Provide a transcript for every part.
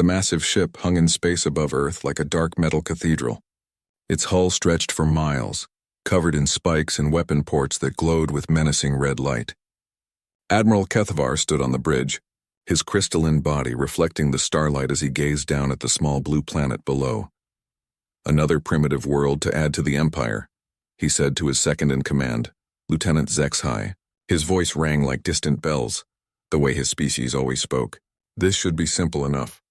The massive ship hung in space above Earth like a dark metal cathedral. Its hull stretched for miles, covered in spikes and weapon ports that glowed with menacing red light. Admiral Kethvar stood on the bridge, his crystalline body reflecting the starlight as he gazed down at the small blue planet below. "Another primitive world to add to the Empire," he said to his second-in-command, Lieutenant HFY. His voice rang like distant bells, the way his species always spoke. This should be simple enough.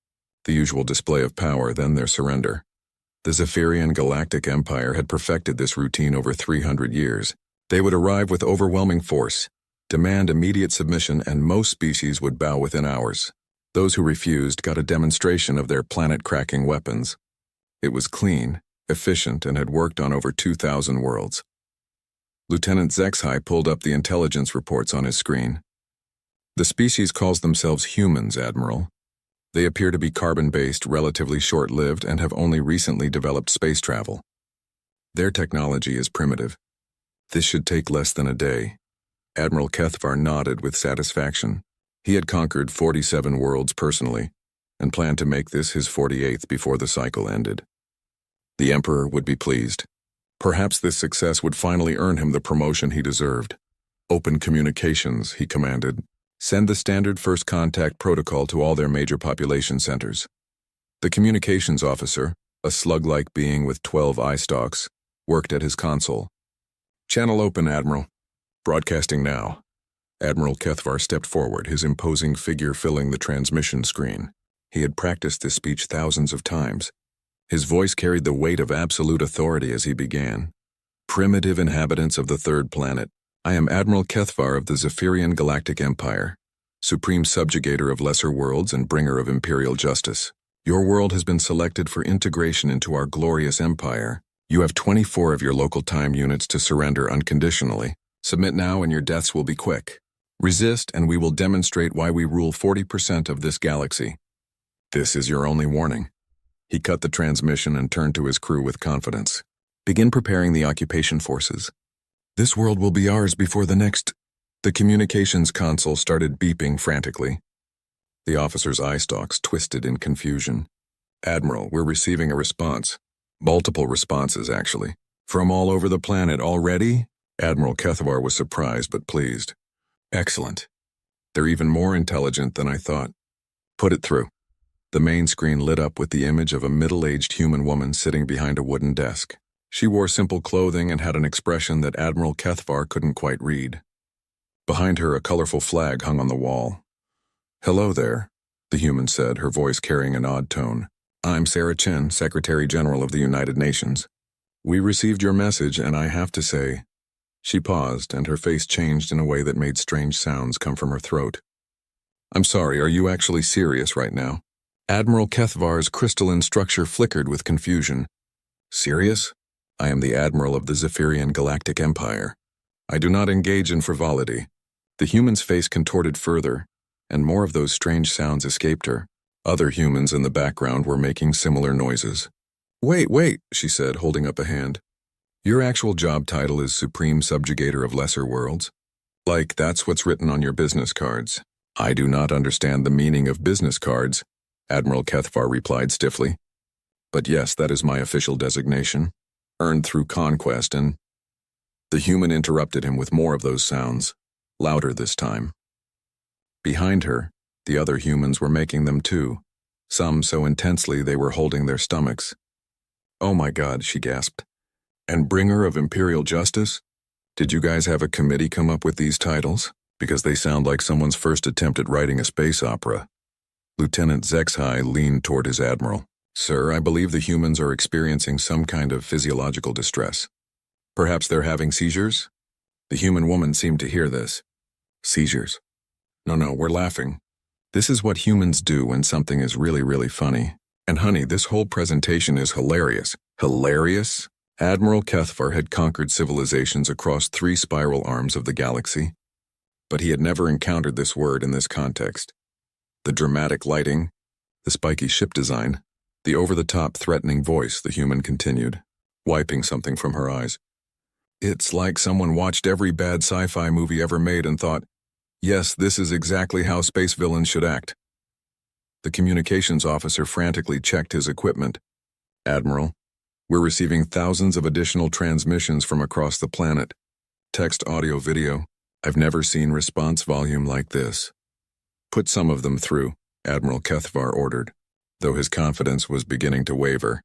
The usual display of power, then their surrender. The Zephyrian Galactic Empire had perfected this routine over 300 years. They would arrive with overwhelming force, demand immediate submission, and most species would bow within hours. Those who refused got a demonstration of their planet-cracking weapons. It was clean, efficient, and had worked on over 2,000 worlds. Lieutenant HFY pulled up the intelligence reports on his screen. "The species calls themselves humans, Admiral. They appear to be carbon-based, relatively short-lived, and have only recently developed space travel. Their technology is primitive. This should take less than a day." Admiral Kethvar nodded with satisfaction. He had conquered 47 worlds personally, and planned to make this his 48th before the cycle ended. The Emperor would be pleased. Perhaps this success would finally earn him the promotion he deserved. "Open communications," he commanded. "Send the standard first contact protocol to all their major population centers." The communications officer, a slug-like being with 12 eye stalks, worked at his console. "Channel open, Admiral. Broadcasting now." Admiral Kethvar stepped forward, his imposing figure filling the transmission screen. He had practiced this speech thousands of times. His voice carried the weight of absolute authority as he began. "Primitive inhabitants of the third planet, I am Admiral Kethvar of the Zephyrian Galactic Empire, supreme subjugator of lesser worlds and bringer of imperial justice. Your world has been selected for integration into our glorious empire. You have 24 of your local time units to surrender unconditionally. Submit now and your deaths will be quick. Resist and we will demonstrate why we rule 40% of this galaxy. This is your only warning." He cut the transmission and turned to his crew with confidence. "Begin preparing the occupation forces. This world will be ours before the next—" The communications console started beeping frantically. The officer's eye stalks twisted in confusion. "Admiral, we're receiving a response. Multiple responses, actually. From all over the planet already?" Admiral Kethvar was surprised but pleased. "Excellent. They're even more intelligent than I thought. Put it through." The main screen lit up with the image of a middle-aged human woman sitting behind a wooden desk. She wore simple clothing and had an expression that Admiral Kethvar couldn't quite read. Behind her, a colorful flag hung on the wall. "Hello there," the human said, her voice carrying an odd tone. "I'm Sarah Chen, Secretary General of the United Nations. We received your message, and I have to say—" She paused, and her face changed in a way that made strange sounds come from her throat. "I'm sorry, are you actually serious right now?" Admiral Kethvar's crystalline structure flickered with confusion. "Serious? I am the Admiral of the Zephyrian Galactic Empire. I do not engage in frivolity." The human's face contorted further, and more of those strange sounds escaped her. Other humans in the background were making similar noises. Wait, she said, holding up a hand. "Your actual job title is Supreme Subjugator of Lesser Worlds? Like that's what's written on your business cards." "I do not understand the meaning of business cards," Admiral Kethvar replied stiffly. "But yes, that is my official designation, earned through conquest and—" The human interrupted him with more of those sounds, louder this time. Behind her, the other humans were making them too, some so intensely they were holding their stomachs. "Oh my God," she gasped. "And bringer of imperial justice? Did you guys have a committee come up with these titles? Because they sound like someone's first attempt at writing a space opera." Lieutenant HFY leaned toward his admiral. "Sir, I believe the humans are experiencing some kind of physiological distress. Perhaps they're having seizures?" The human woman seemed to hear this. "Seizures? No, we're laughing. This is what humans do when something is really, really funny. And honey, this whole presentation is hilarious." Hilarious? Admiral Kethvar had conquered civilizations across 3 spiral arms of the galaxy, but he had never encountered this word in this context. The dramatic lighting, the spiky ship design, the over-the-top threatening voice, the human continued, wiping something from her eyes. "It's like someone watched every bad sci-fi movie ever made and thought, yes, this is exactly how space villains should act." The communications officer frantically checked his equipment. "Admiral, we're receiving thousands of additional transmissions from across the planet. Text, audio, video. I've never seen response volume like this." "Put some of them through," Admiral Kethvar ordered, though his confidence was beginning to waver.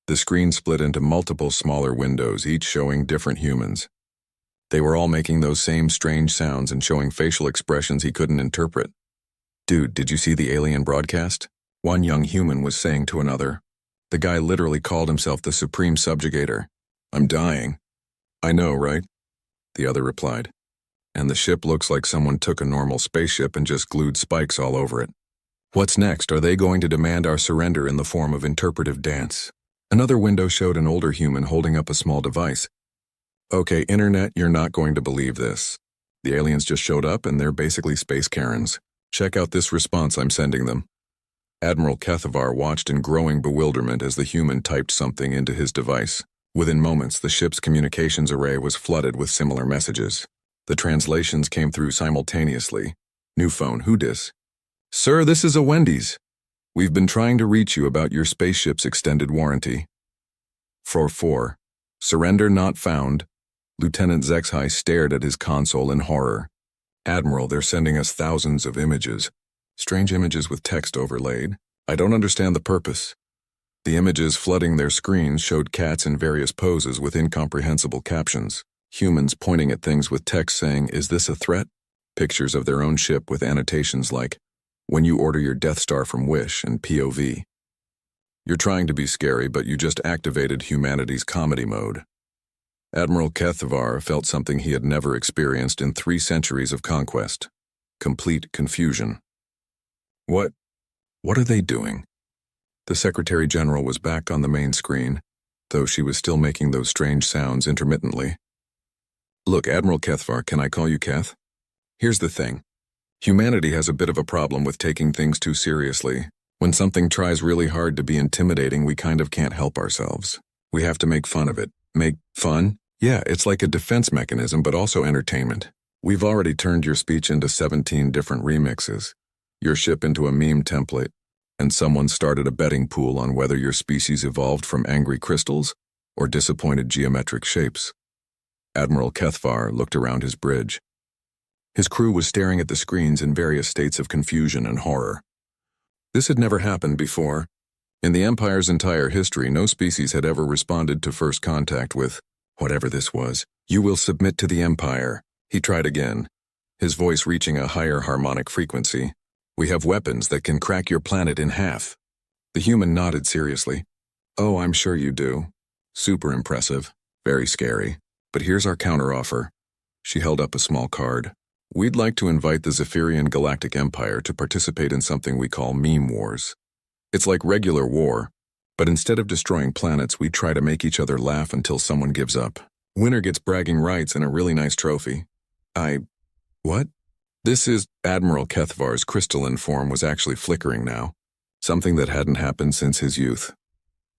The screen split into multiple smaller windows, each showing different humans. They were all making those same strange sounds and showing facial expressions he couldn't interpret. "Dude, did you see the alien broadcast?" one young human was saying to another. "The guy literally called himself the Supreme Subjugator." "I'm dying." "I know, right?" the other replied. "And the ship looks like someone took a normal spaceship and just glued spikes all over it. What's next? Are they going to demand our surrender in the form of interpretive dance?" Another window showed an older human holding up a small device. "Okay, Internet, you're not going to believe this. The aliens just showed up and they're basically space Karens. Check out this response I'm sending them." Admiral Kethvar watched in growing bewilderment as the human typed something into his device. Within moments, the ship's communications array was flooded with similar messages. The translations came through simultaneously. "New phone, who dis? Sir, this is a Wendy's. We've been trying to reach you about your spaceship's extended warranty." 4-4. Surrender not found. Lieutenant Zexhai stared at his console in horror. "Admiral, they're sending us thousands of images. Strange images with text overlaid. I don't understand the purpose." The images flooding their screens showed cats in various poses with incomprehensible captions. Humans pointing at things with text saying, "Is this a threat?" Pictures of their own ship with annotations like, "When you order your Death Star from Wish," and POV. "You're trying to be scary, but you just activated humanity's comedy mode." Admiral Kethvar felt something he had never experienced in 3 centuries of conquest. Complete confusion. What are they doing?" The Secretary General was back on the main screen, though she was still making those strange sounds intermittently. "Look, Admiral Kethvar, can I call you Keth? Here's the thing. Humanity has a bit of a problem with taking things too seriously. When something tries really hard to be intimidating, we kind of can't help ourselves. We have to make fun of it." "Make fun?" "Yeah, it's like a defense mechanism, but also entertainment. We've already turned your speech into 17 different remixes, your ship into a meme template, and someone started a betting pool on whether your species evolved from angry crystals or disappointed geometric shapes." Admiral Kethvar looked around his bridge. His crew was staring at the screens in various states of confusion and horror. This had never happened before. In the Empire's entire history, no species had ever responded to first contact with, whatever this was. "You will submit to the Empire." He tried again, his voice reaching a higher harmonic frequency. "We have weapons that can crack your planet in half." The human nodded seriously. "Oh, I'm sure you do. Super impressive. Very scary. But here's our counteroffer." She held up a small card. "We'd like to invite the Zephyrian Galactic Empire to participate in something we call Meme Wars. It's like regular war, but instead of destroying planets, we try to make each other laugh until someone gives up. Winner gets bragging rights and a really nice trophy." What? This is Admiral Kethvar's crystalline form was actually flickering now, something that hadn't happened since his youth.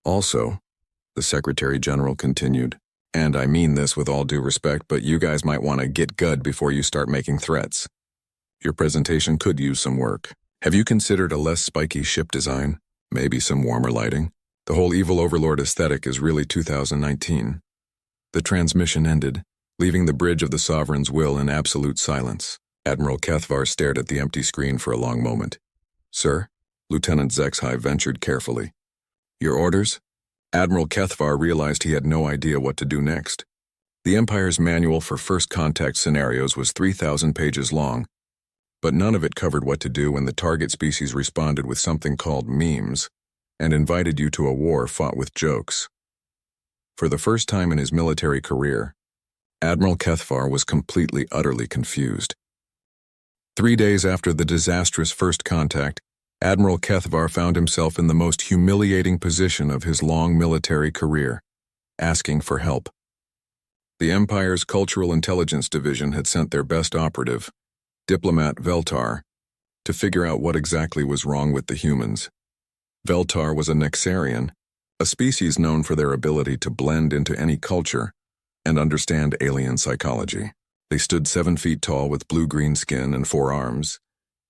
"Also," the Secretary General continued, "and I mean this with all due respect, but you guys might want to get good before you start making threats. Your presentation could use some work. Have you considered a less spiky ship design? Maybe some warmer lighting? The whole evil overlord aesthetic is really 2019. The transmission ended, leaving the bridge of the Sovereign's will in absolute silence. Admiral Kethvar stared at the empty screen for a long moment. "Sir?" Lieutenant Zexhai ventured carefully. "Your orders?" Admiral Kethvar realized he had no idea what to do next. The Empire's manual for first contact scenarios was 3,000 pages long, but none of it covered what to do when the target species responded with something called memes and invited you to a war fought with jokes. For the first time in his military career, Admiral Kethvar was completely, utterly confused. 3 days after the disastrous first contact, Admiral Kethvar found himself in the most humiliating position of his long military career, asking for help. The Empire's Cultural Intelligence Division had sent their best operative, Diplomat Veltar, to figure out what exactly was wrong with the humans. Veltar was a Nexarian, a species known for their ability to blend into any culture and understand alien psychology. They stood 7 feet tall with blue-green skin and 4 arms,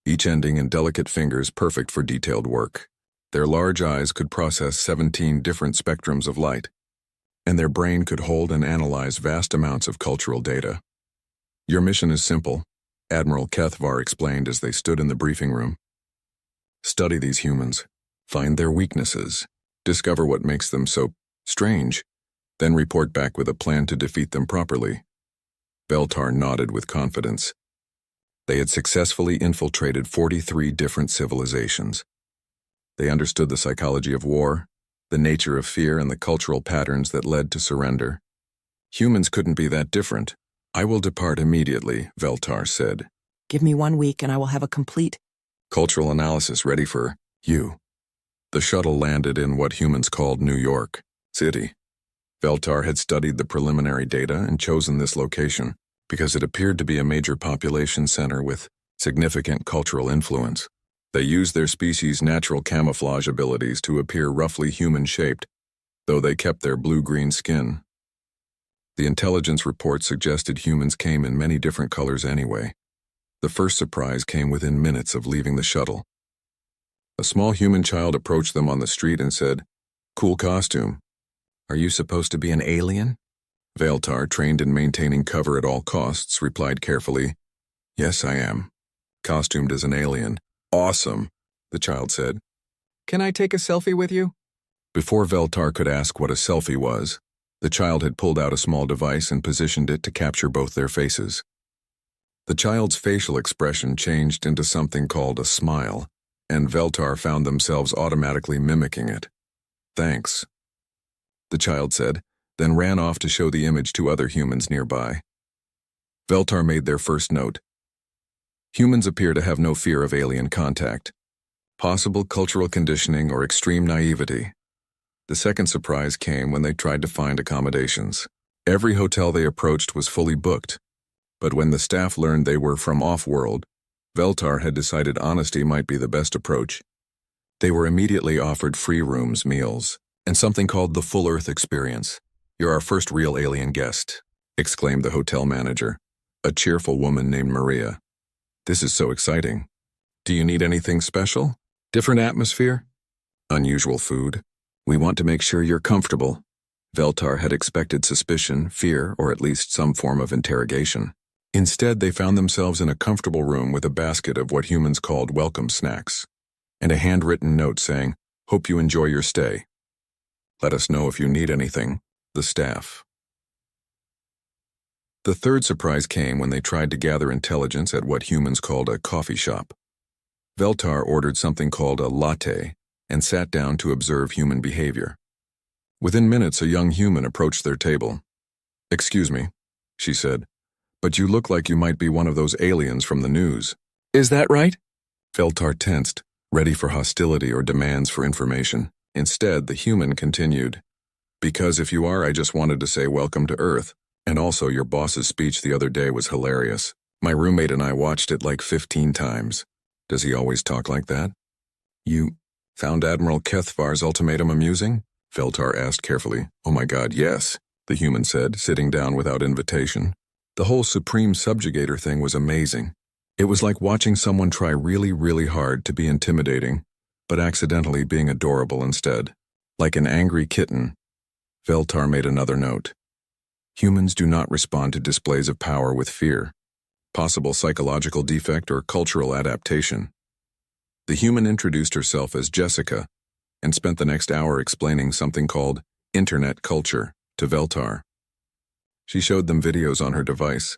each ending in delicate fingers perfect for detailed work. Their large eyes could process 17 different spectrums of light, and their brain could hold and analyze vast amounts of cultural data. Your mission is simple, Admiral Kethvar explained as they stood in the briefing room. Study these humans, find their weaknesses, discover what makes them so strange, then report back with a plan to defeat them properly. Veltar nodded with confidence. They had successfully infiltrated 43 different civilizations. They understood the psychology of war, the nature of fear, and the cultural patterns that led to surrender. Humans couldn't be that different. I will depart immediately, Veltar said. Give me 1 week and I will have a complete cultural analysis ready for you. The shuttle landed in what humans called New York City. Veltar had studied the preliminary data and chosen this location because it appeared to be a major population center with significant cultural influence. They used their species' natural camouflage abilities to appear roughly human-shaped, though they kept their blue-green skin. The intelligence report suggested humans came in many different colors anyway. The first surprise came within minutes of leaving the shuttle. A small human child approached them on the street and said, "Cool costume. Are you supposed to be an alien?" Veltar, trained in maintaining cover at all costs, replied carefully, "Yes, I am. Costumed as an alien." "Awesome," the child said. Can I take a selfie with you? Before Veltar could ask what a selfie was, the child had pulled out a small device and positioned it to capture both their faces. The child's facial expression changed into something called a smile, and Veltar found themselves automatically mimicking it. "Thanks," the child said, then ran off to show the image to other humans nearby. Veltar made their first note. Humans appear to have no fear of alien contact. Possible cultural conditioning or extreme naivety. The second surprise came when they tried to find accommodations. Every hotel they approached was fully booked, but when the staff learned they were from off-world, Veltar had decided honesty might be the best approach. They were immediately offered free rooms, meals, and something called the Full Earth Experience. "You're our first real alien guest," exclaimed the hotel manager, a cheerful woman named Maria. "This is so exciting. Do you need anything special? Different atmosphere? Unusual food? We want to make sure you're comfortable." Veltar had expected suspicion, fear, or at least some form of interrogation. Instead, they found themselves in a comfortable room with a basket of what humans called welcome snacks, and a handwritten note saying, "Hope you enjoy your stay. Let us know if you need anything." The staff. The third surprise came when they tried to gather intelligence at what humans called a coffee shop. Veltar ordered something called a latte and sat down to observe human behavior. Within minutes, a young human approached their table. "Excuse me," she said, "but you look like you might be one of those aliens from the news." Is that right? Veltar tensed, ready for hostility or demands for information. Instead, the human continued, "Because if you are, I just wanted to say welcome to Earth. And also, your boss's speech the other day was hilarious. My roommate and I watched it like 15 times. Does he always talk like that?" "You found Admiral Kethvar's ultimatum amusing?" Veltar asked carefully. "Oh my God, yes," the human said, sitting down without invitation. "The whole Supreme Subjugator thing was amazing. It was like watching someone try really, really hard to be intimidating, but accidentally being adorable instead. Like an angry kitten." Veltar made another note. "Humans do not respond to displays of power with fear. Possible psychological defect or cultural adaptation." The human introduced herself as Jessica and spent the next hour explaining something called internet culture to Veltar. She showed them videos on her device,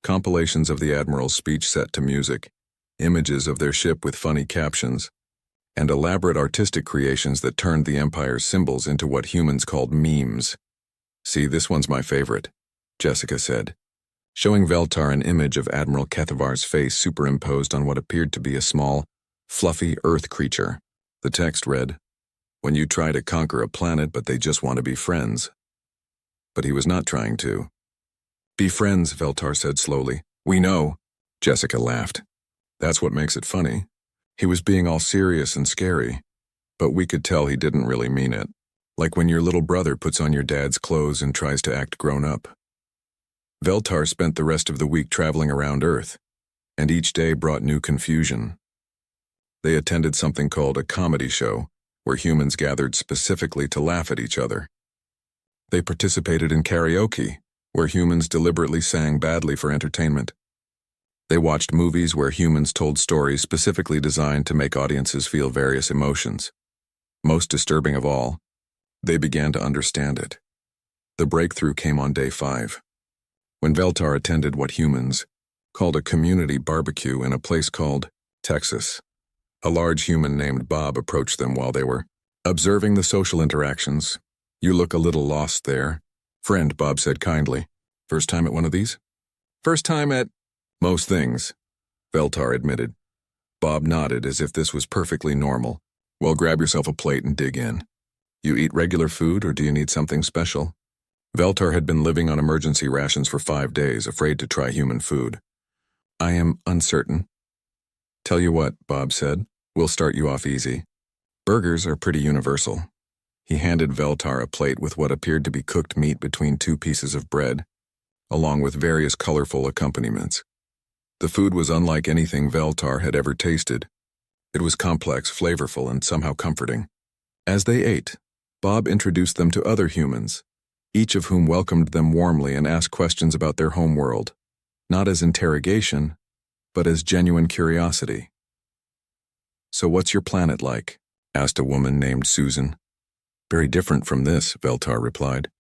compilations of the Admiral's speech set to music, images of their ship with funny captions, and elaborate artistic creations that turned the Empire's symbols into what humans called memes. "See, this one's my favorite," Jessica said, showing Veltar an image of Admiral Kethvar's face superimposed on what appeared to be a small, fluffy Earth creature. The text read, "When you try to conquer a planet but they just want to be friends." But he was not trying to. "Be friends," Veltar said slowly. "We know." Jessica laughed. "That's what makes it funny. He was being all serious and scary, but we could tell he didn't really mean it. Like when your little brother puts on your dad's clothes and tries to act grown up." Veltar spent the rest of the week traveling around Earth, and each day brought new confusion, They attended something called a comedy show, where humans gathered specifically to laugh at each other. They participated in karaoke, where humans deliberately sang badly for entertainment. They watched movies where humans told stories specifically designed to make audiences feel various emotions. Most disturbing of all, they began to understand it. The breakthrough came on day 5, when Veltar attended what humans called a community barbecue in a place called Texas. A large human named Bob approached them while they were observing the social interactions. "You look a little lost there." "Friend," Bob said kindly. "First time at one of these?" "First time at most things," Veltar admitted. Bob nodded as if this was perfectly normal. "Well, grab yourself a plate and dig in. You eat regular food, or do you need something special?" Veltar had been living on emergency rations for 5 days, afraid to try human food. "I am uncertain." "Tell you what," Bob said. "We'll start you off easy. Burgers are pretty universal." He handed Veltar a plate with what appeared to be cooked meat between 2 pieces of bread, along with various colorful accompaniments. The food was unlike anything Veltar had ever tasted. It was complex, flavorful, and somehow comforting. As they ate, Bob introduced them to other humans, each of whom welcomed them warmly and asked questions about their home world, not as interrogation, but as genuine curiosity. "So what's your planet like?" asked a woman named Susan. "Very different from this," Veltar replied.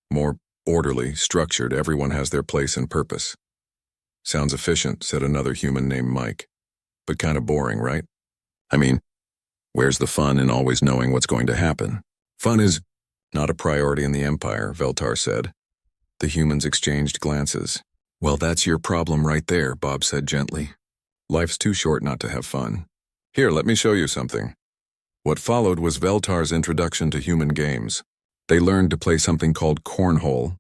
"More orderly, structured, everyone has their place and purpose." "Sounds efficient," said another human named Mike. "But kind of boring, right? I mean, where's the fun in always knowing what's going to happen?" "Fun is not a priority in the Empire," Veltar said. The humans exchanged glances. "Well, that's your problem right there," Bob said gently. "Life's too short not to have fun. Here, let me show you something." What followed was Veltar's introduction to human games. They learned to play something called cornhole,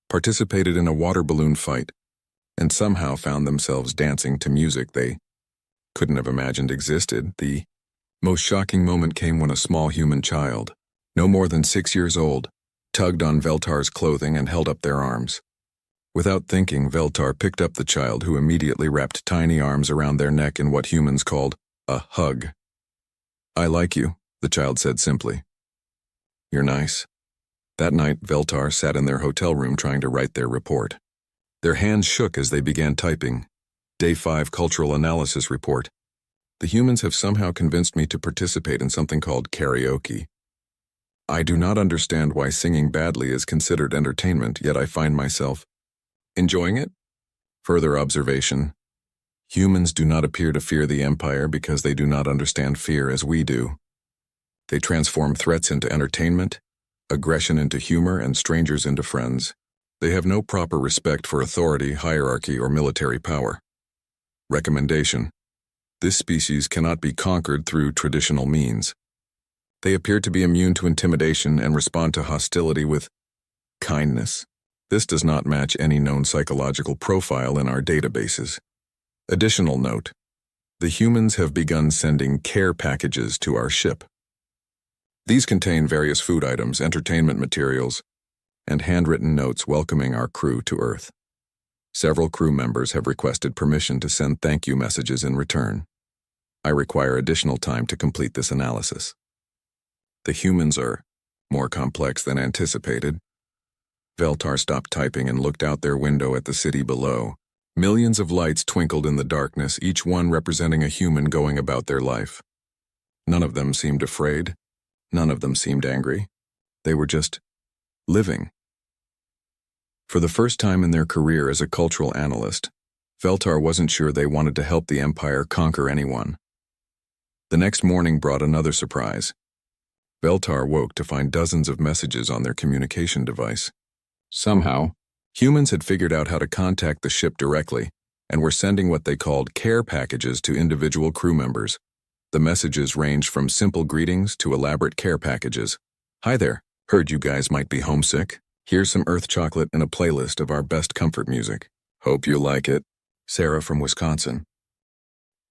participated in a water balloon fight, and somehow found themselves dancing to music they couldn't have imagined existed. The most shocking moment came when a small human child, no more than 6 years old, tugged on Veltar's clothing and held up their arms. Without thinking, Veltar picked up the child, who immediately wrapped tiny arms around their neck in what humans called a hug. "I like you," the child said simply. "You're nice." That night, Veltar sat in their hotel room trying to write their report. Their hands shook as they began typing. Day 5 Cultural Analysis Report. "The humans have somehow convinced me to participate in something called karaoke. I do not understand why singing badly is considered entertainment, yet I find myself enjoying it." Further observation. Humans do not appear to fear the Empire because they do not understand fear as we do. They transform threats into entertainment, aggression into humor, and strangers into friends. They have no proper respect for authority, hierarchy, or military power. Recommendation. This species cannot be conquered through traditional means. They appear to be immune to intimidation and respond to hostility with kindness. This does not match any known psychological profile in our databases. Additional note. The humans have begun sending care packages to our ship. These contain various food items, entertainment materials, and handwritten notes welcoming our crew to Earth. Several crew members have requested permission to send thank you messages in return. I require additional time to complete this analysis. The humans are more complex than anticipated. Veltar stopped typing and looked out their window at the city below. Millions of lights twinkled in the darkness, each one representing a human going about their life. None of them seemed afraid. None of them seemed angry. They were just living. For the first time in their career as a cultural analyst, Veltar wasn't sure they wanted to help the Empire conquer anyone. The next morning brought another surprise. Veltar woke to find dozens of messages on their communication device. Somehow, humans had figured out how to contact the ship directly and were sending what they called care packages to individual crew members. The messages ranged from simple greetings to elaborate care packages. "Hi there, heard you guys might be homesick. Here's some Earth chocolate and a playlist of our best comfort music. Hope you like it. Sarah from Wisconsin."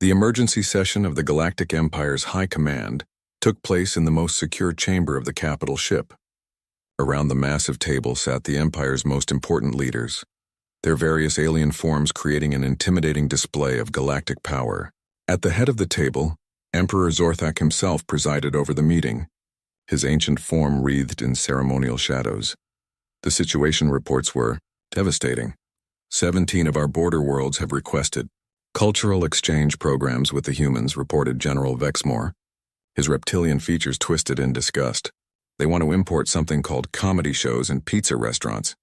The emergency session of the Galactic Empire's High Command took place in the most secure chamber of the capital ship. Around the massive table sat the Empire's most important leaders, their various alien forms creating an intimidating display of galactic power. At the head of the table, Emperor Zorthak himself presided over the meeting, his ancient form wreathed in ceremonial shadows. The situation reports were devastating. 17 of our border worlds have requested cultural exchange programs with the humans, reported General Vexmore, his reptilian features twisted in disgust. They want to import something called comedy shows and pizza restaurants.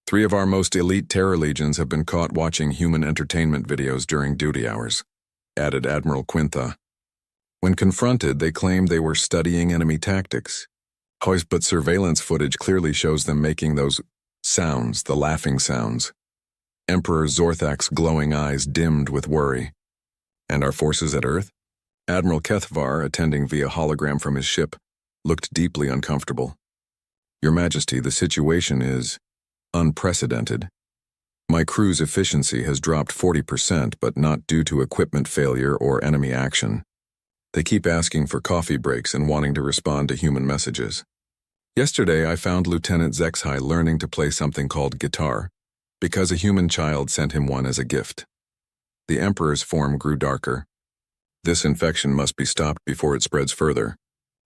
3 of our most elite terror legions have been caught watching human entertainment videos during duty hours, added Admiral Quintha. When confronted, they claimed they were studying enemy tactics. But surveillance footage clearly shows them making those sounds, the laughing sounds. Emperor Zorthak's glowing eyes dimmed with worry. And our forces at Earth? Admiral Kethvar, attending via hologram from his ship, looked deeply uncomfortable. Your Majesty, the situation is unprecedented. My crew's efficiency has dropped 40%, but not due to equipment failure or enemy action. They keep asking for coffee breaks and wanting to respond to human messages. Yesterday, I found Lieutenant Zexhai learning to play something called guitar, because a human child sent him one as a gift. The Emperor's form grew darker. This infection must be stopped before it spreads further.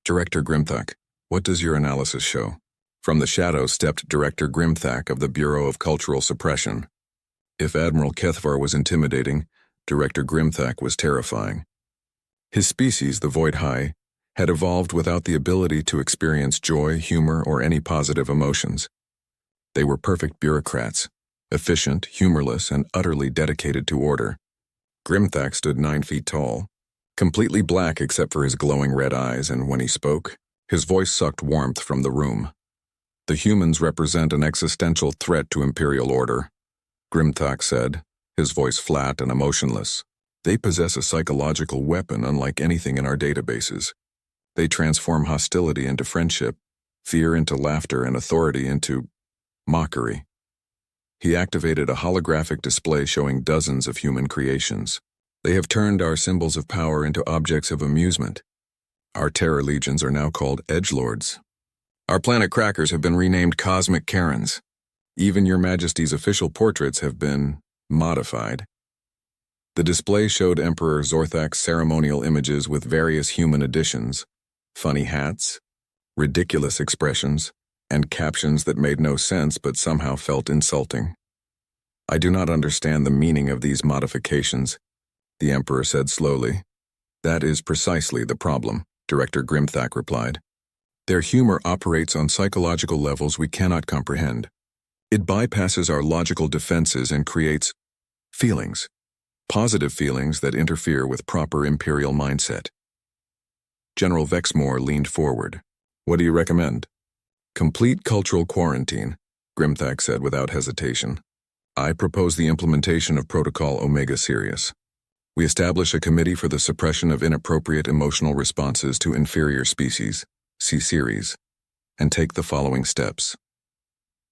Director Grimthak, what does your analysis show? From the shadows stepped Director Grimthak of the Bureau of Cultural Suppression. If Admiral Kethvar was intimidating, Director Grimthak was terrifying. His species, the Void High, had evolved without the ability to experience joy, humor, or any positive emotions. They were perfect bureaucrats, efficient, humorless, and utterly dedicated to order. Grimthak stood 9 feet tall, completely black except for his glowing red eyes, and when he spoke, his voice sucked warmth from the room. The humans represent an existential threat to Imperial order, Grimthak said, his voice flat and emotionless. They possess a psychological weapon unlike anything in our databases. They transform hostility into friendship, fear into laughter, and authority into mockery. He activated a holographic display showing dozens of human creations. They have turned our symbols of power into objects of amusement. Our terror legions are now called edgelords. Our planet crackers have been renamed Cosmic Karens. Even Your Majesty's official portraits have been modified. The display showed Emperor Zorthak's ceremonial images with various human additions, funny hats, ridiculous expressions, and captions that made no sense but somehow felt insulting. I do not understand the meaning of these modifications, the Emperor said slowly. That is precisely the problem, Director Grimthak replied. Their humor operates on psychological levels we cannot comprehend. It bypasses our logical defenses and creates feelings, positive feelings that interfere with proper Imperial mindset. General Vexmore leaned forward. What do you recommend? Complete cultural quarantine, Grimthak said without hesitation. I propose the implementation of Protocol Omega Sirius. We establish a committee for the suppression of inappropriate emotional responses to inferior species, C series, and take the following steps.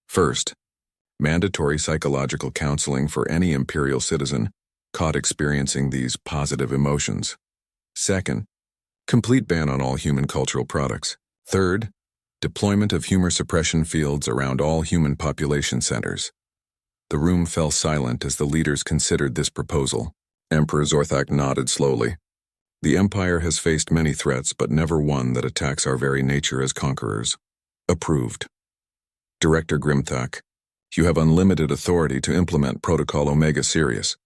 First, mandatory psychological counseling for any Imperial citizen caught experiencing these positive emotions. Second, complete ban on all human cultural products. Third, deployment of humor suppression fields around all human population centers. The room fell silent as the leaders considered this proposal. Emperor Zorthak nodded slowly. The Empire has faced many threats, but never one that attacks our very nature as conquerors. Approved. Director Grimthak, you have unlimited authority to implement Protocol Omega Sirius.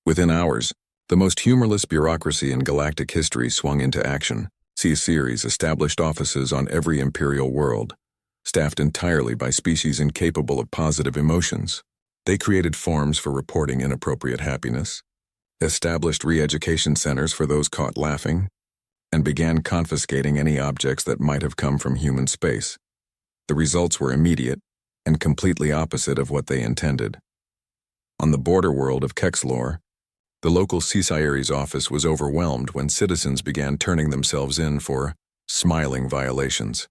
Within hours, the most humorless bureaucracy in galactic history swung into action. C-Series established offices on every Imperial world, staffed entirely by species incapable of positive emotions. They created forms for reporting inappropriate happiness, established re-education centers for those caught laughing, and began confiscating any objects that might have come from human space. The results were immediate and completely opposite of what they intended. On the border world of Kexlor, the local CSIRE's office was overwhelmed when citizens began turning themselves in for smiling violations.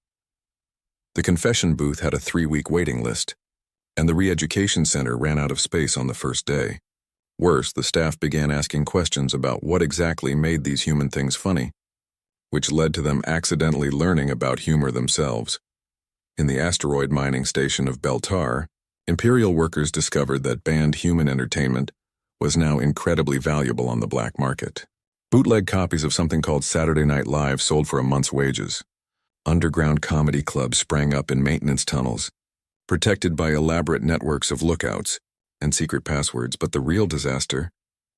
The confession booth had a 3-week waiting list, and the re-education center ran out of space on the first day. Worse, the staff began asking questions about what exactly made these human things funny, which led to them accidentally learning about humor themselves. In the asteroid mining station of Beltar, Imperial workers discovered that banned human entertainment was now incredibly valuable on the black market. Bootleg copies of something called Saturday Night Live sold for a month's wages. Underground comedy clubs sprang up in maintenance tunnels, protected by elaborate networks of lookouts and secret passwords, but the real disaster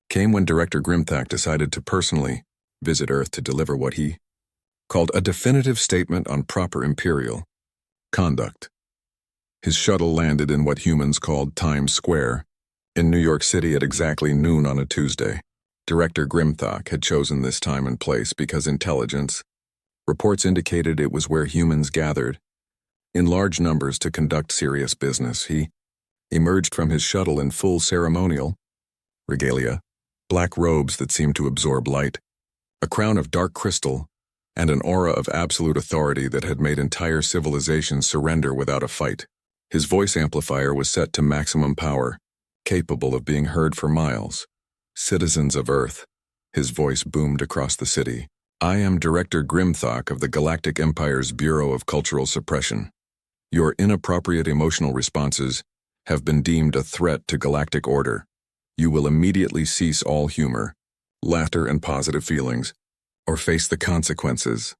came when Director Grimthak decided to personally visit Earth to deliver what he called a definitive statement on proper Imperial conduct. His shuttle landed in what humans called Times Square, in New York City at exactly noon on a Tuesday. Director Grimthak had chosen this time and place because intelligence reports indicated it was where humans gathered in large numbers to conduct serious business. He emerged from his shuttle in full ceremonial regalia, black robes that seemed to absorb light, a crown of dark crystal, and an aura of absolute authority that had made entire civilizations surrender without a fight. His voice amplifier was set to maximum power, capable of being heard for miles. Citizens of Earth, his voice boomed across the city. I am Director Grimthak of the Galactic Empire's Bureau of Cultural Suppression. Your inappropriate emotional responses have been deemed a threat to galactic order. You will immediately cease all humor, laughter, and positive feelings, or face the consequences.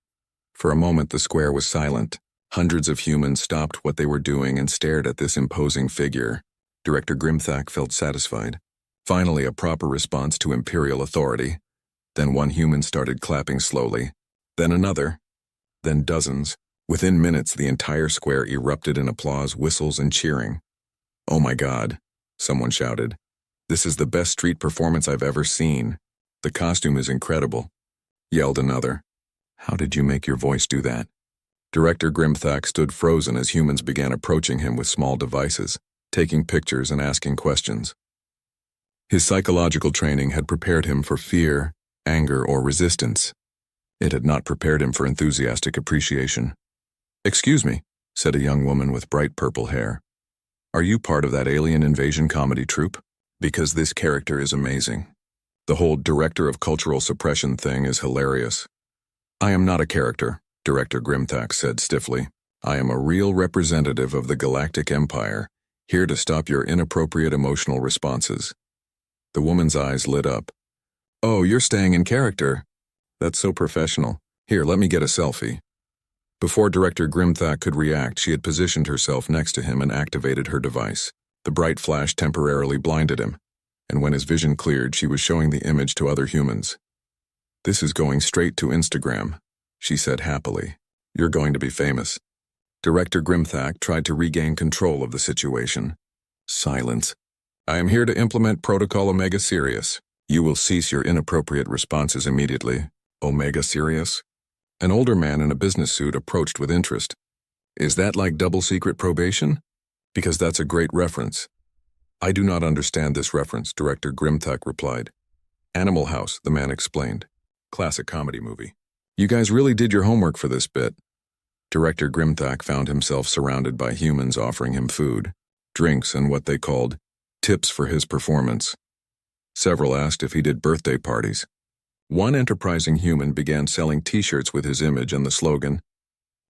For a moment, the square was silent. Hundreds of humans stopped what they were doing and stared at this imposing figure. Director Grimthak felt satisfied. Finally, a proper response to Imperial authority. Then one human started clapping slowly, then another, then dozens. Within minutes, the entire square erupted in applause, whistles, and cheering. "Oh my God," someone shouted. "This is the best street performance I've ever seen. The costume is incredible," yelled another. "How did you make your voice do that?" Director Grimthak stood frozen as humans began approaching him with small devices, taking pictures and asking questions. His psychological training had prepared him for fear, anger, or resistance. It had not prepared him for enthusiastic appreciation. "Excuse me," said a young woman with bright purple hair. "Are you part of that alien invasion comedy troupe? Because this character is amazing. The whole Director of Cultural Suppression thing is hilarious." "I am not a character," Director Grimthak said stiffly. "I am a real representative of the Galactic Empire, here to stop your inappropriate emotional responses." The woman's eyes lit up. "Oh, you're staying in character. That's so professional. Here, let me get a selfie." Before Director Grimthak could react, she had positioned herself next to him and activated her device. The bright flash temporarily blinded him, and when his vision cleared, she was showing the image to other humans. "This is going straight to Instagram," she said happily. "You're going to be famous." Director Grimthak tried to regain control of the situation. "Silence. I am here to implement Protocol Omega Sirius. You will cease your inappropriate responses immediately." "Omega Sirius?" An older man in a business suit approached with interest. "Is that like double secret probation? Because that's a great reference." "I do not understand this reference," Director Grimthak replied. "Animal House," the man explained. "Classic comedy movie." "You guys really did your homework for this bit." Director Grimthak found himself surrounded by humans offering him food, drinks, and what they called tips for his performance. Several asked if he did birthday parties. One enterprising human began selling t-shirts with his image and the slogan,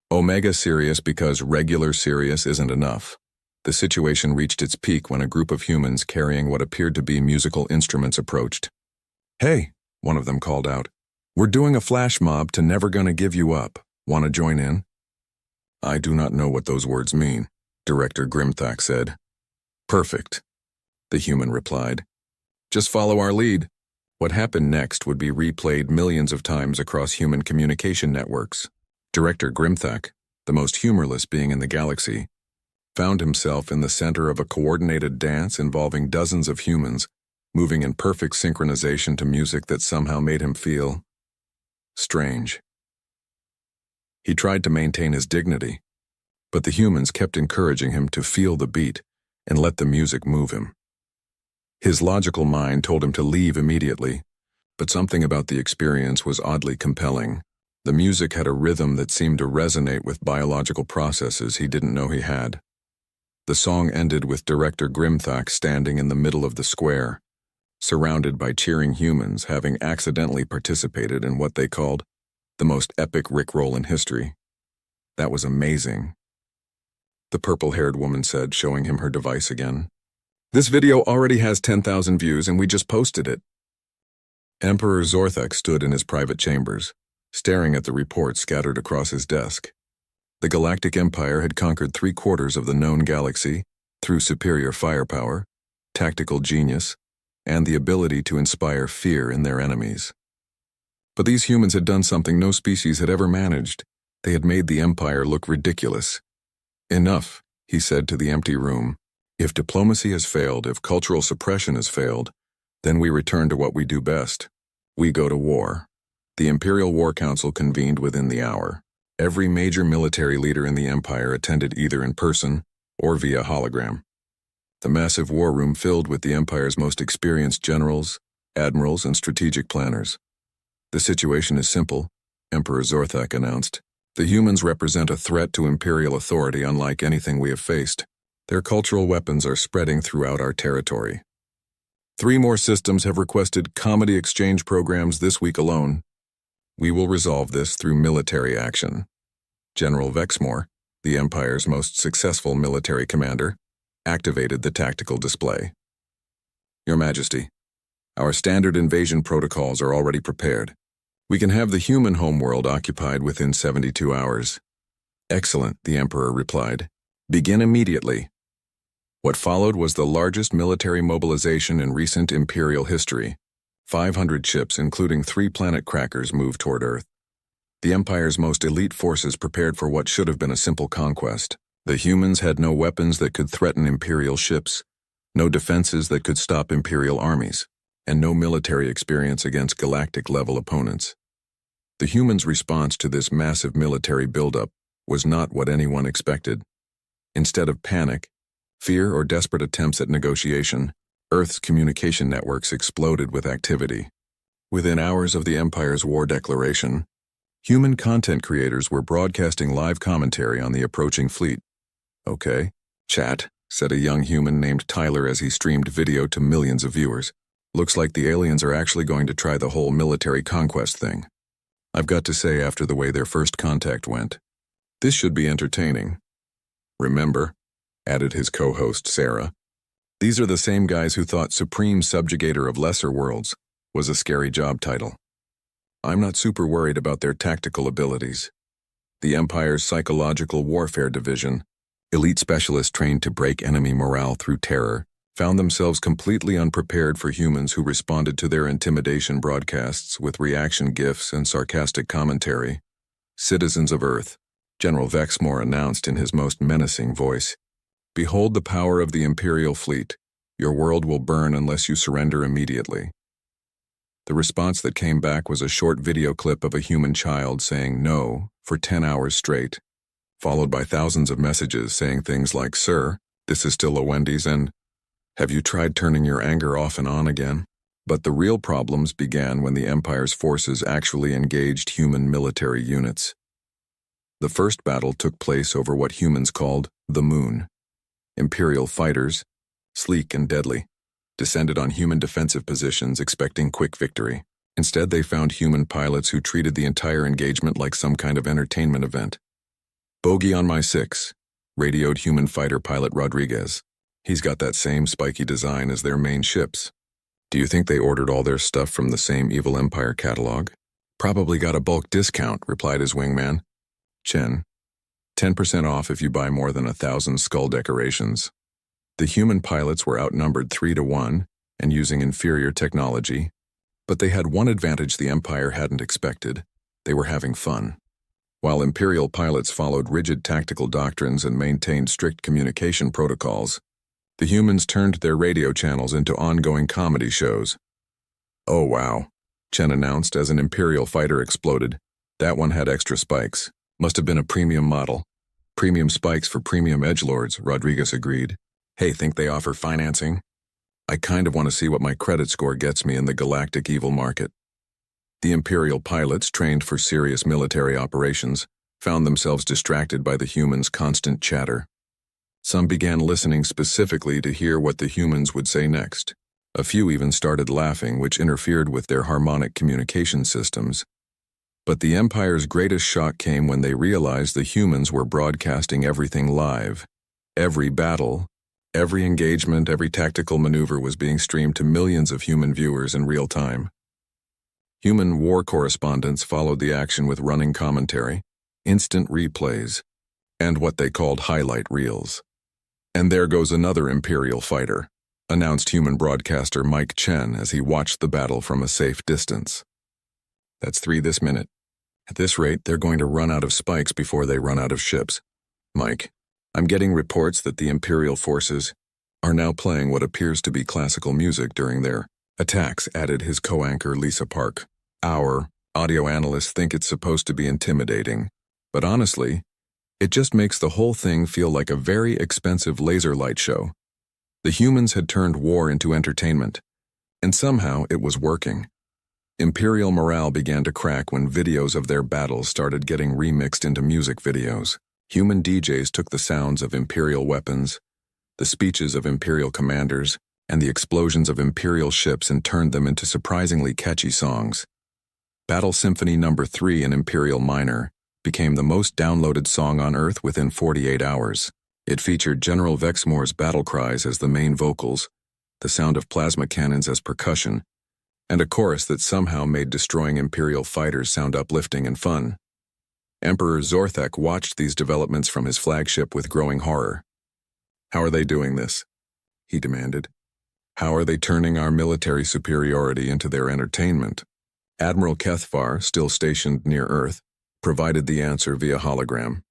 "Omega Sirius because regular Sirius isn't enough." The situation reached its peak when a group of humans carrying what appeared to be musical instruments approached. "Hey," one of them called out, "we're doing a flash mob to Never Gonna Give You Up. Want to join in?" "I do not know what those words mean," Director Grimthak said. "Perfect," the human replied. "Just follow our lead." What happened next would be replayed millions of times across human communication networks. Director Grimthak, the most humorless being in the galaxy, found himself in the center of a coordinated dance involving dozens of humans, moving in perfect synchronization to music that somehow made him feel strange. He tried to maintain his dignity, but the humans kept encouraging him to feel the beat and let the music move him. His logical mind told him to leave immediately, but something about the experience was oddly compelling. The music had a rhythm that seemed to resonate with biological processes he didn't know he had. The song ended with Director Grimthak standing in the middle of the square, surrounded by cheering humans having accidentally participated in what they called the most epic rickroll in history. "That was amazing," the purple-haired woman said, showing him her device again. "This video already has 10,000 views and we just posted it." Emperor Zorthek stood in his private chambers, staring at the reports scattered across his desk. The Galactic Empire had conquered 3/4 of the known galaxy through superior firepower, tactical genius, and the ability to inspire fear in their enemies. But these humans had done something no species had ever managed. They had made the Empire look ridiculous. "Enough," he said to the empty room. "If diplomacy has failed, if cultural suppression has failed, then we return to what we do best. We go to war." The Imperial War Council convened within the hour. Every major military leader in the Empire attended either in person or via hologram. The massive war room filled with the Empire's most experienced generals, admirals, and strategic planners. "The situation is simple," Emperor Zorthek announced. "The humans represent a threat to Imperial authority unlike anything we have faced. Their cultural weapons are spreading throughout our territory. 3 more systems have requested comedy exchange programs this week alone. We will resolve this through military action." General Vexmore, the Empire's most successful military commander, activated the tactical display. "Your Majesty, our standard invasion protocols are already prepared. We can have the human homeworld occupied within 72 hours. "Excellent," the Emperor replied. "Begin immediately." What followed was the largest military mobilization in recent Imperial history. 500 ships, including 3 planet crackers, moved toward Earth. The Empire's most elite forces prepared for what should have been a simple conquest. The humans had no weapons that could threaten Imperial ships, no defenses that could stop Imperial armies, and no military experience against Galactic-level opponents. The humans' response to this massive military buildup was not what anyone expected. Instead of panic, fear, or desperate attempts at negotiation, Earth's communication networks exploded with activity. Within hours of the Empire's war declaration, human content creators were broadcasting live commentary on the approaching fleet. "Okay, chat," said a young human named Tyler as he streamed video to millions of viewers. "Looks like the aliens are actually going to try the whole military conquest thing. I've got to say, after the way their first contact went, this should be entertaining. Remember," added his co-host Sarah, "these are the same guys who thought Supreme Subjugator of Lesser Worlds was a scary job title. I'm not super worried about their tactical abilities. The Empire's Psychological Warfare Division, elite specialists trained to break enemy morale through terror, found themselves completely unprepared for humans who responded to their intimidation broadcasts with reaction gifs and sarcastic commentary. Citizens of Earth, General Vexmore announced in his most menacing voice, "Behold the power of the Imperial fleet. Your world will burn unless you surrender immediately." The response that came back was a short video clip of a human child saying no for 10 hours straight, followed by thousands of messages saying things like, "Sir, this is still a Wendy's," and "Have you tried turning your anger off and on again?" But the real problems began when the Empire's forces actually engaged human military units. The first battle took place over what humans called the Moon. Imperial fighters, sleek and deadly, descended on human defensive positions expecting quick victory. Instead, they found human pilots who treated the entire engagement like some kind of entertainment event. "Bogey on my 6, radioed human fighter pilot Rodriguez. "He's got that same spiky design as their main ships." "Do you think they ordered all their stuff from the same Evil Empire catalog?" "Probably got a bulk discount," replied his wingman. "Chen, 10% off if you buy more than 1,000 skull decorations." The human pilots were outnumbered 3-1 and using inferior technology, but they had one advantage the Empire hadn't expected. They were having fun. While Imperial pilots followed rigid tactical doctrines and maintained strict communication protocols, the humans turned their radio channels into ongoing comedy shows. "Oh wow," Chen announced as an Imperial fighter exploded. "That one had extra spikes. Must have been a premium model." "Premium spikes for premium edgelords," Rodriguez agreed. "Hey, think they offer financing? I kind of want to see what my credit score gets me in the Galactic evil market." The Imperial pilots, trained for serious military operations, found themselves distracted by the humans' constant chatter. Some began listening specifically to hear what the humans would say next. A few even started laughing, which interfered with their harmonic communication systems. But the Empire's greatest shock came when they realized the humans were broadcasting everything live. Every battle, every engagement, every tactical maneuver was being streamed to millions of human viewers in real time. Human war correspondents followed the action with running commentary, instant replays, and what they called highlight reels. "And there goes another Imperial fighter," announced human broadcaster Mike Chen as he watched the battle from a safe distance. "That's 3 this minute. At this rate, they're going to run out of spikes before they run out of ships. Mike, I'm getting reports that the Imperial forces are now playing what appears to be classical music during their attacks," added his co-anchor Lisa Park. "Our audio analysts think it's supposed to be intimidating, but honestly, it just makes the whole thing feel like a very expensive laser light show." The humans had turned war into entertainment, and somehow it was working. Imperial morale began to crack when videos of their battles started getting remixed into music videos. Human DJs took the sounds of Imperial weapons, the speeches of Imperial commanders, and the explosions of Imperial ships and turned them into surprisingly catchy songs. Battle Symphony No. 3 in Imperial Minor became the most downloaded song on Earth within 48 hours. It featured General Vexmore's battle cries as the main vocals, the sound of plasma cannons as percussion, and a chorus that somehow made destroying Imperial fighters sound uplifting and fun. Emperor Zorthek watched these developments from his flagship with growing horror. "How are they doing this?" he demanded. "How are they turning our military superiority into their entertainment?" Admiral Kethvar, still stationed near Earth, provided the answer via hologram.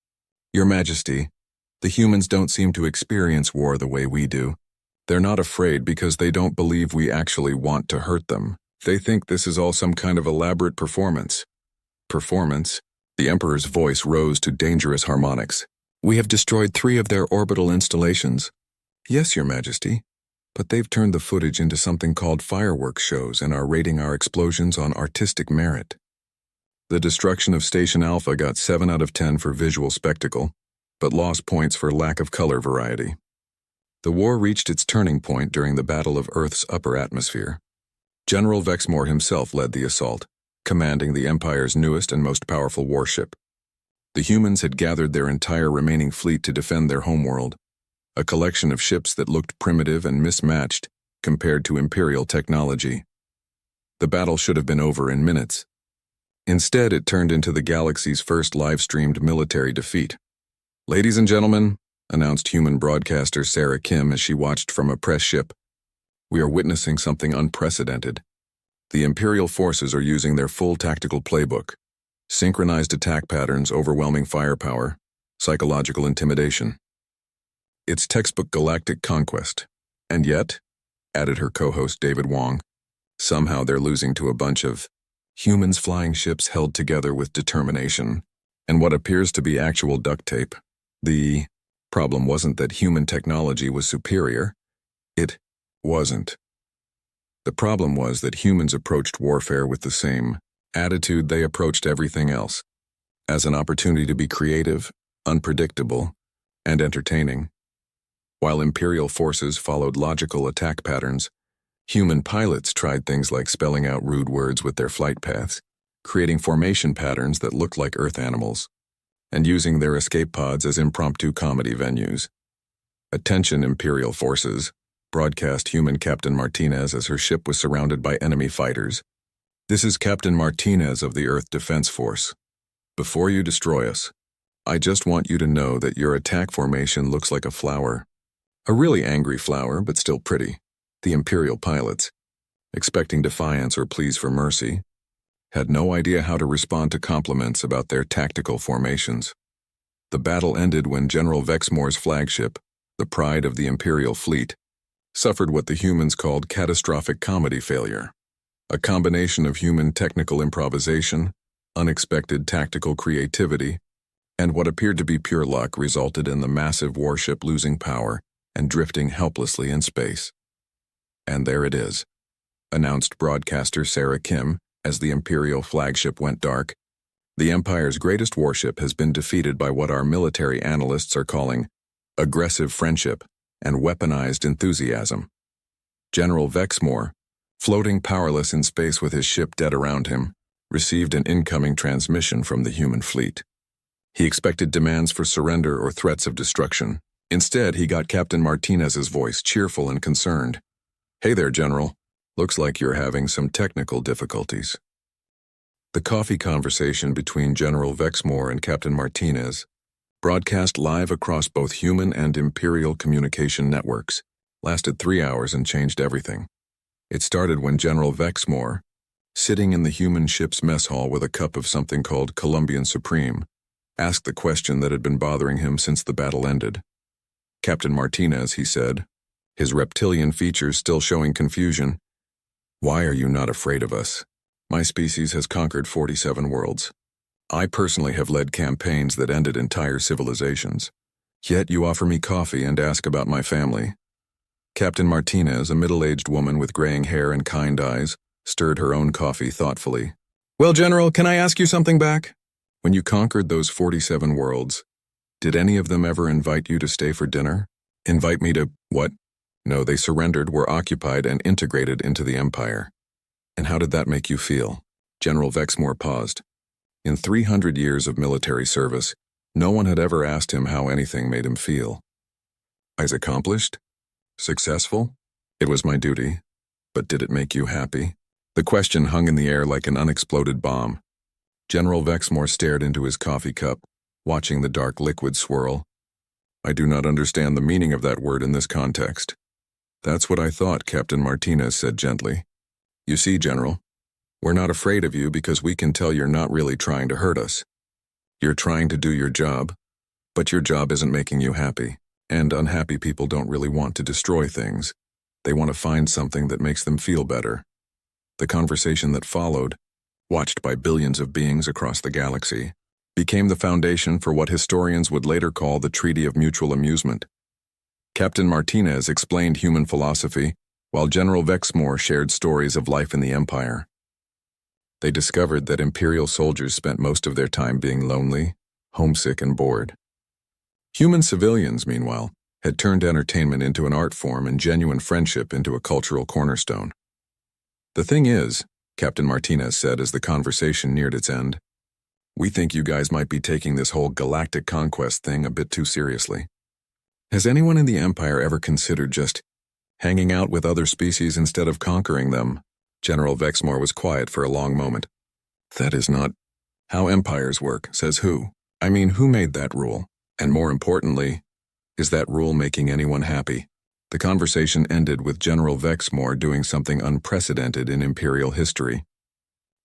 "Your Majesty, the humans don't seem to experience war the way we do. They're not afraid because they don't believe we actually want to hurt them. They think this is all some kind of elaborate performance." "Performance?" The Emperor's voice rose to dangerous harmonics. "We have destroyed 3 of their orbital installations." "Yes, Your Majesty, but they've turned the footage into something called fireworks shows and are rating our explosions on artistic merit." The destruction of Station Alpha got 7 out of 10 for visual spectacle, but lost points for lack of color variety. The war reached its turning point during the Battle of Earth's upper atmosphere. General Vexmore himself led the assault, commanding the Empire's newest and most powerful warship. The humans had gathered their entire remaining fleet to defend their homeworld, a collection of ships that looked primitive and mismatched compared to Imperial technology. The battle should have been over in minutes. Instead, it turned into the galaxy's first live-streamed military defeat. "Ladies and gentlemen," announced human broadcaster Sarah Kim as she watched from a press ship, "we are witnessing something unprecedented. The Imperial forces are using their full tactical playbook: synchronized attack patterns, overwhelming firepower, psychological intimidation. It's textbook galactic conquest. And yet," added her co-host David Wong, "somehow they're losing to a bunch of humans flying ships held together with determination and what appears to be actual duct tape. The problem wasn't that human technology was superior. It wasn't. The problem was that humans approached warfare with the same attitude they approached everything else, as an opportunity to be creative, unpredictable, and entertaining. While Imperial forces followed logical attack patterns, human pilots tried things like spelling out rude words with their flight paths, creating formation patterns that looked like Earth animals, and using their escape pods as impromptu comedy venues. "Attention, Imperial forces," broadcast human Captain Martinez as her ship was surrounded by enemy fighters. "This is Captain Martinez of the Earth Defense Force. Before you destroy us, I just want you to know that your attack formation looks like a flower. A really angry flower, but still pretty." The Imperial pilots, expecting defiance or pleas for mercy, had no idea how to respond to compliments about their tactical formations. The battle ended when General Vexmore's flagship, the pride of the Imperial fleet, suffered what the humans called catastrophic comedy failure. A combination of human technical improvisation, unexpected tactical creativity, and what appeared to be pure luck resulted in the massive warship losing power and drifting helplessly in space. "And there it is," announced broadcaster Sarah Kim as the Imperial flagship went dark. "The Empire's greatest warship has been defeated by what our military analysts are calling aggressive friendship and weaponized enthusiasm. General Vexmore, floating powerless in space with his ship dead around him, received an incoming transmission from the human fleet. He expected demands for surrender or threats of destruction. Instead, he got Captain Martinez's voice, cheerful and concerned. "Hey there, General. Looks like you're having some technical difficulties. The coffee conversation between General Vexmore and Captain Martinez, broadcast live across both human and Imperial communication networks, lasted 3 hours and changed everything. It started when General Vexmore, sitting in the human ship's mess hall with a cup of something called Colombian Supreme, asked the question that had been bothering him since the battle ended. Captain Martinez, he said, his reptilian features still showing confusion, "Why are you not afraid of us? My species has conquered 47 worlds. I personally have led campaigns that ended entire civilizations. Yet you offer me coffee and ask about my family." Captain Martinez, a middle-aged woman with graying hair and kind eyes, stirred her own coffee thoughtfully. "Well, General, can I ask you something back? When you conquered those 47 worlds, did any of them ever invite you to stay for dinner? Invite me to what? No, they surrendered, were occupied, and integrated into the Empire. And how did that make you feel?" General Vexmore paused. In 300 years of military service, no one had ever asked him how anything made him feel. "As accomplished? Successful? It was my duty. But did it make you happy?" The question hung in the air like an unexploded bomb. General Vexmore stared into his coffee cup, watching the dark liquid swirl. "I do not understand the meaning of that word in this context." "That's what I thought," Captain Martinez said gently. "You see, General, we're not afraid of you because we can tell you're not really trying to hurt us. You're trying to do your job, but your job isn't making you happy. And unhappy people don't really want to destroy things. They want to find something that makes them feel better." The conversation that followed, watched by billions of beings across the galaxy, became the foundation for what historians would later call the Treaty of Mutual Amusement. Captain Martinez explained human philosophy, while General Vexmore shared stories of life in the Empire. They discovered that Imperial soldiers spent most of their time being lonely, homesick, and bored. Human civilians, meanwhile, had turned entertainment into an art form and genuine friendship into a cultural cornerstone. "The thing is," Captain Martinez said as the conversation neared its end, "we think you guys might be taking this whole galactic conquest thing a bit too seriously. Has anyone in the Empire ever considered just hanging out with other species instead of conquering them?" General Vexmore was quiet for a long moment. "That is not how empires work," says who. "I mean, who made that rule? And more importantly, is that rule making anyone happy?" The conversation ended with General Vexmore doing something unprecedented in Imperial history.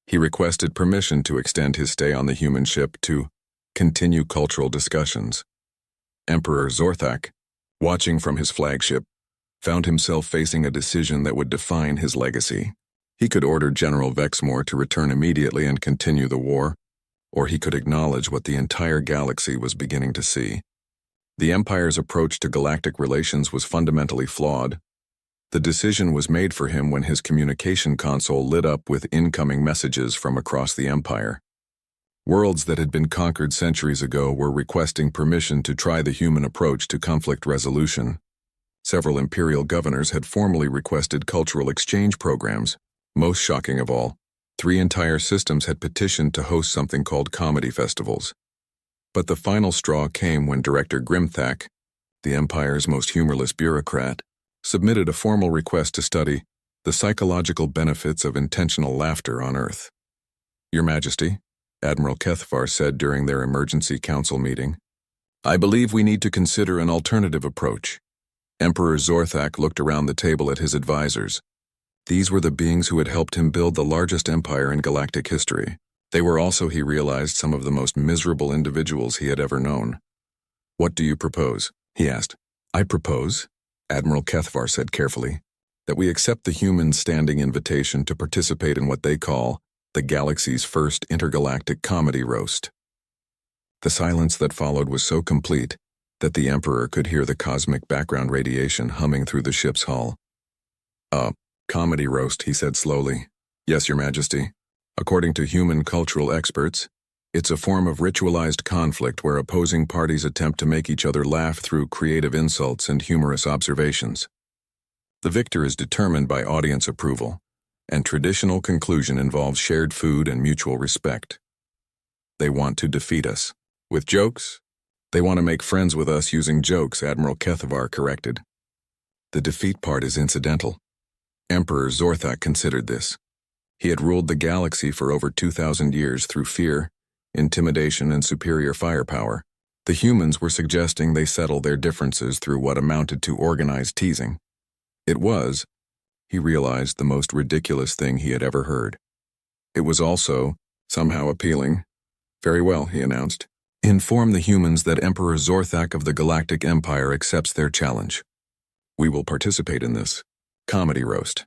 He requested permission to extend his stay on the human ship to continue cultural discussions. Emperor Zorthak, watching from his flagship, found himself facing a decision that would define his legacy. He could order General Vexmore to return immediately and continue the war, or he could acknowledge what the entire galaxy was beginning to see. The Empire's approach to galactic relations was fundamentally flawed. The decision was made for him when his communication console lit up with incoming messages from across the Empire. Worlds that had been conquered centuries ago were requesting permission to try the human approach to conflict resolution. Several Imperial governors had formally requested cultural exchange programs. Most shocking of all, 3 entire systems had petitioned to host something called comedy festivals. But the final straw came when Director Grimthak, the Empire's most humorless bureaucrat, submitted a formal request to study the psychological benefits of intentional laughter on Earth. "Your Majesty," Admiral Kethvar said during their emergency council meeting, "I believe we need to consider an alternative approach." Emperor Zorthak looked around the table at his advisors. These were the beings who had helped him build the largest empire in galactic history. They were also, he realized, some of the most miserable individuals he had ever known. "What do you propose?" he asked. "I propose," Admiral Kethvar said carefully, "that we accept the humans' standing invitation to participate in what they call the galaxy's first intergalactic comedy roast." The silence that followed was so complete that the Emperor could hear the cosmic background radiation humming through the ship's hull. Comedy roast," he said slowly. "Yes, Your Majesty. According to human cultural experts, it's a form of ritualized conflict where opposing parties attempt to make each other laugh through creative insults and humorous observations. The victor is determined by audience approval, and traditional conclusion involves shared food and mutual respect. They want to defeat us. With jokes? They want to make friends with us using jokes," Admiral Kethvar corrected. "The defeat part is incidental." Emperor Zorthak considered this. He had ruled the galaxy for over 2,000 years through fear, intimidation, and superior firepower. The humans were suggesting they settle their differences through what amounted to organized teasing. It was, he realized, the most ridiculous thing he had ever heard. It was also, somehow appealing. "Very well," he announced. "Inform the humans that Emperor Zorthak of the Galactic Empire accepts their challenge. We will participate in this comedy roast."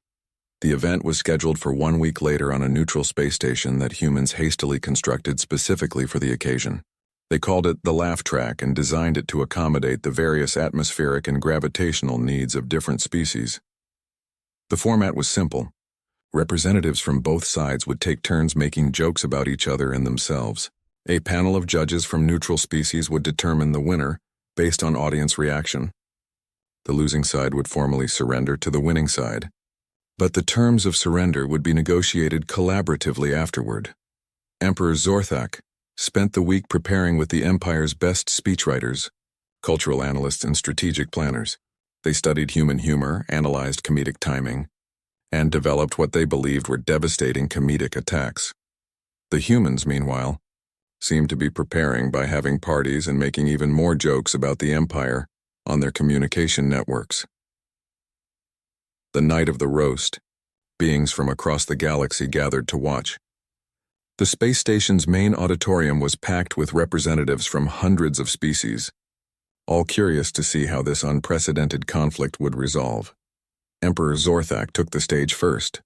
The event was scheduled for 1 week later on a neutral space station that humans hastily constructed specifically for the occasion. They called it the Laugh Track and designed it to accommodate the various atmospheric and gravitational needs of different species. The format was simple. Representatives from both sides would take turns making jokes about each other and themselves. A panel of judges from neutral species would determine the winner based on audience reaction. The losing side would formally surrender to the winning side. But the terms of surrender would be negotiated collaboratively afterward. Emperor Zorthak spent the week preparing with the Empire's best speechwriters, cultural analysts, and strategic planners. They studied human humor, analyzed comedic timing, and developed what they believed were devastating comedic attacks. The humans, meanwhile, seemed to be preparing by having parties and making even more jokes about the Empire on their communication networks. The night of the roast, beings from across the galaxy gathered to watch. The space station's main auditorium was packed with representatives from hundreds of species, all curious to see how this unprecedented conflict would resolve. Emperor Zorthak took the stage first,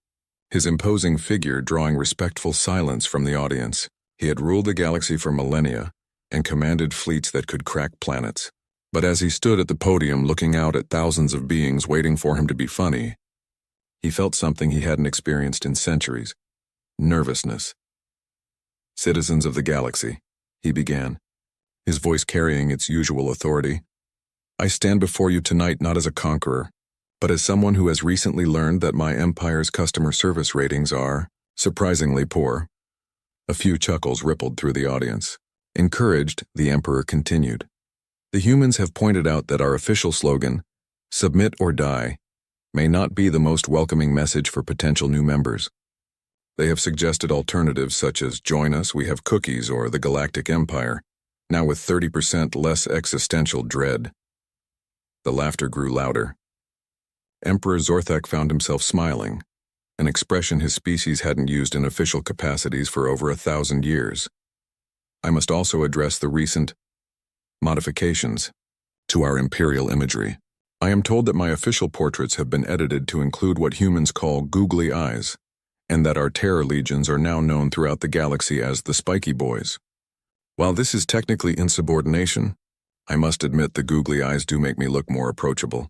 his imposing figure drawing respectful silence from the audience. He had ruled the galaxy for millennia and commanded fleets that could crack planets. But as he stood at the podium looking out at thousands of beings waiting for him to be funny, he felt something he hadn't experienced in centuries: nervousness. "Citizens of the galaxy," he began, his voice carrying its usual authority, "I stand before you tonight not as a conqueror, but as someone who has recently learned that my empire's customer service ratings are surprisingly poor." A few chuckles rippled through the audience. Encouraged, the Emperor continued. "The humans have pointed out that our official slogan, 'Submit or Die,' may not be the most welcoming message for potential new members. They have suggested alternatives such as 'Join us, we have cookies,' or 'The Galactic Empire,' now with 30% less existential dread." The laughter grew louder. Emperor Zorthak found himself smiling, an expression his species hadn't used in official capacities for over 1,000 years. "I must also address the recent modifications to our imperial imagery. I am told that my official portraits have been edited to include what humans call googly eyes, and that our terror legions are now known throughout the galaxy as the Spiky Boys. While this is technically insubordination, I must admit the googly eyes do make me look more approachable."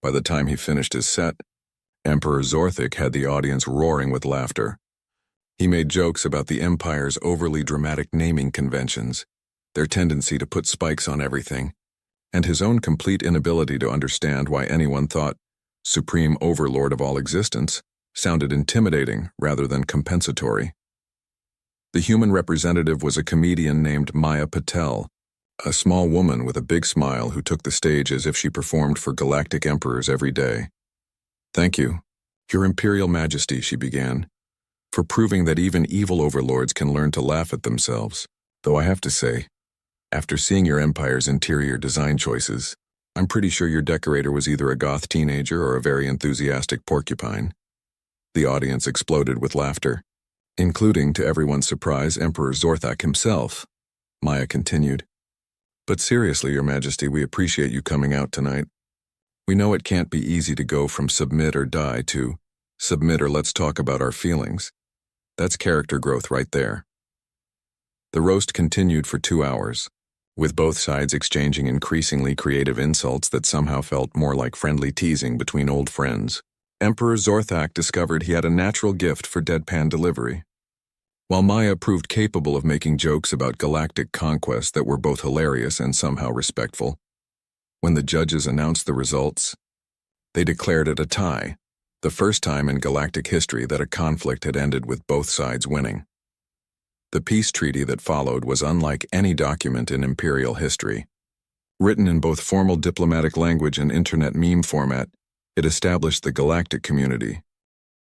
By the time he finished his set, Emperor Zorthak had the audience roaring with laughter. He made jokes about the Empire's overly dramatic naming conventions, their tendency to put spikes on everything, and his own complete inability to understand why anyone thought supreme overlord of all existence sounded intimidating rather than compensatory. The human representative was a comedian named Maya Patel, a small woman with a big smile who took the stage as if she performed for galactic emperors every day. "Thank you, Your Imperial Majesty," she began, "for proving that even evil overlords can learn to laugh at themselves. Though I have to say, after seeing your empire's interior design choices, I'm pretty sure your decorator was either a goth teenager or a very enthusiastic porcupine." The audience exploded with laughter, including, to everyone's surprise, Emperor Zorthak himself. Maya continued, "But seriously, Your Majesty, we appreciate you coming out tonight. We know it can't be easy to go from submit or die to submit or let's talk about our feelings. That's character growth right there." The roast continued for 2 hours, with both sides exchanging increasingly creative insults that somehow felt more like friendly teasing between old friends. Emperor Zorthak discovered he had a natural gift for deadpan delivery, while Maya proved capable of making jokes about galactic conquest that were both hilarious and somehow respectful. When the judges announced the results, they declared it a tie, the first time in galactic history that a conflict had ended with both sides winning. The peace treaty that followed was unlike any document in imperial history. Written in both formal diplomatic language and internet meme format, it established the galactic community